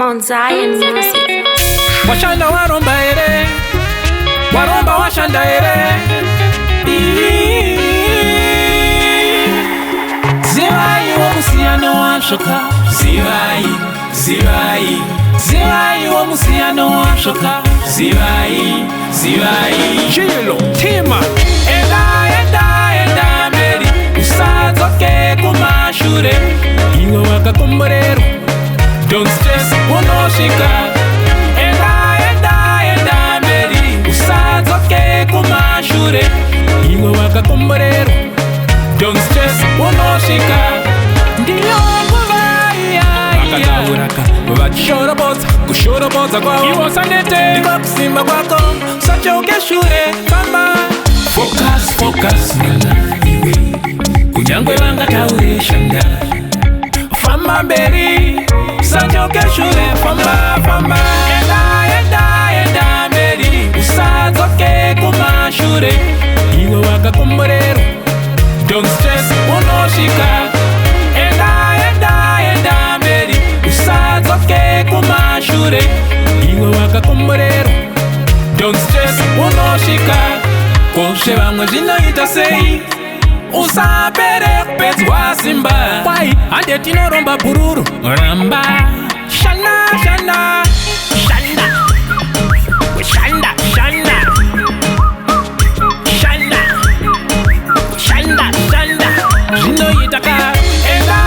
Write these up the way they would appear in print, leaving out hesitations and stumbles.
Mount Zion Music. Washanda waromba ere, waromba washanda ere. Zivai womusiano washoka, zivai, zivai, zivai womusiano washoka, zivai, zivai. Jilo, tema. Enda meri, usazoke kumashure, iwe wakakomborero. Don't stress, unoshika. Enda meri, usazoke kumashure, iwe wakakomborero. Don't stress, unoshika. Ndiyo kuvaya Akatahuraka, vachoroboza, kushoroboza kwao iwo sanete, ndiko kusimba kwako sachoke shure, kama focus, focus, nana iwe kunyangwe vanga taure shanda famba mberi, sachoke shure, famba, famba. Enda mberi, usazoke kumashure, iwe wakakomborero. Don't stress, unoshika. Enda mberi, usazoke kumashure, iwe wakakomborero. Don't stress, unoshika. Koshe vamwe zvinoita sei, usapere kupedzwa simba. Wai, hande tinoromba bururu, ramba. Shanda, shanda, shanda, shanda, shanda, shanda, shanda, shanda. Zvinoita ka. Enda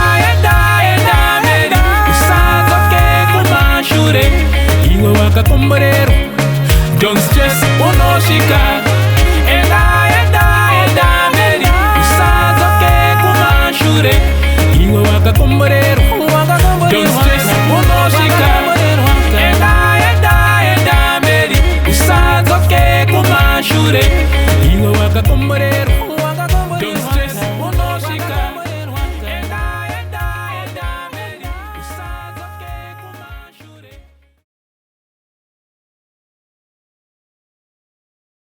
meri, usazoke kumashure, iwe wakakomborero. Don't stress, unoshika. Enda meri, usazoke kumashure, iwe wakakomborero. Don't stress, unoshika. Enda meri, usazoke kumashure,